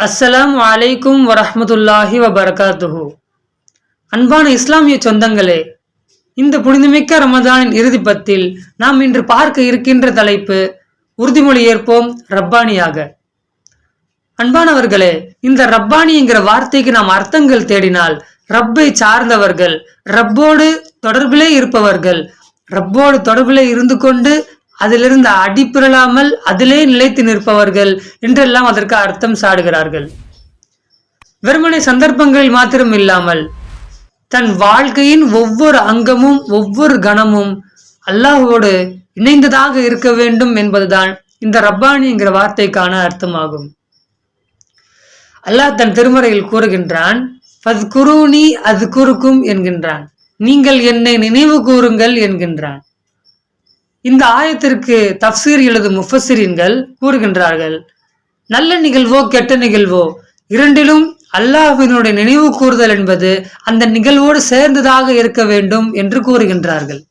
அஸ்ஸலாமு அலைக்கும் வரஹ்மத்துல்லாஹி வபரகாத்துஹு. அன்பான இஸ்லாமிய சொந்தங்களே, இந்த புனிதமிக்க ரமதானின் இறுதி பத்தில் நாம் இன்று பார்க்க இருக்கின்ற தலைப்பு உறுதிமொழி ஏற்போம் ரப்பானியாக. அன்பானவர்களே, இந்த ரப்பானி என்கிற வார்த்தைக்கு நாம் அர்த்தங்கள் தேடினால் ரப்பை சார்ந்தவர்கள், ரப்போடு தொடர்பிலே இருப்பவர்கள், ரப்போடு தொடர்பிலே இருந்து கொண்டு அதிலிருந்து அடிப்பிரலாமல் அதிலே நிலைத்து நிற்பவர்கள் என்றெல்லாம் அதற்கு அர்த்தம் சாடுகிறார்கள். வெறுமனை சந்தர்ப்பங்களில் மாத்திரம் இல்லாமல் தன் வாழ்க்கையின் ஒவ்வொரு அங்கமும் ஒவ்வொரு கணமும் அல்லாஹ்வோடு இணைந்ததாக இருக்க வேண்டும் என்பதுதான் இந்த ரப்பானி என்கிற வார்த்தைக்கான அர்த்தமாகும். அல்லாஹ் தன் திருமறையில் கூறுகின்றான், ஃபத்குரூனி அஸ்குருக்கும் என்கின்றான், நீங்கள் என்னை நினைவு கூறுங்கள் என்கின்றான். இந்த ஆயத்திற்கு தஃப்சீர் எழுதும் முஃபஸ்ஸிரீன்கள் கூறுகின்றார்கள், நல்ல நிகழ்வோ கெட்ட நிகழ்வோ இரண்டிலும் அல்லாஹ்வினுடைய நினைவு கூறுதல் என்பது அந்த நிகழ்வோடு சேர்ந்ததாக இருக்க வேண்டும் என்று கூறுகின்றார்கள்.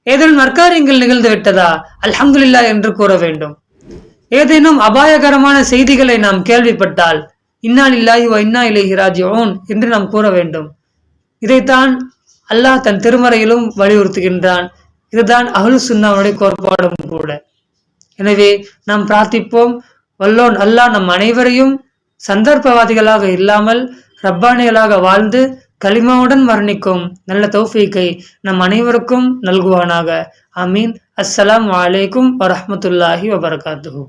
ஏதேனும் நற்காரியங்கள் நிகழ்ந்து விட்டதா அல்ஹம்துலில்லாஹ் என்று கூற வேண்டும். ஏதேனும் அபாயகரமான செய்திகளை நாம் கேள்விப்பட்டால் இன்னா லில்லாஹி வ இன்னா இலைஹி ராஜிஊன் என்று நாம் கூற வேண்டும். இதைத்தான் அல்லாஹ் தன் திருமறையிலும் வலியுறுத்துகின்றான். இதுதான் அஹ்லு சுன்னாவுடைய கோட்பாடும் கூட. எனவே நாம் பிரார்த்திப்போம், வல்லோன் அல்லாஹ் நம் அனைவரையும் சந்தர்ப்பவாதிகளாக இல்லாமல் ரப்பானிகளாக வாழ்ந்து கலிமாவுடன் மரணிக்கும் நல்ல தௌஃபீக்கை நம் அனைவருக்கும் நல்குவானாக. ஆமீன். அஸ்ஸலாமு அலைக்கும் வரஹ்மத்துல்லாஹி வபரகாத்துஹு.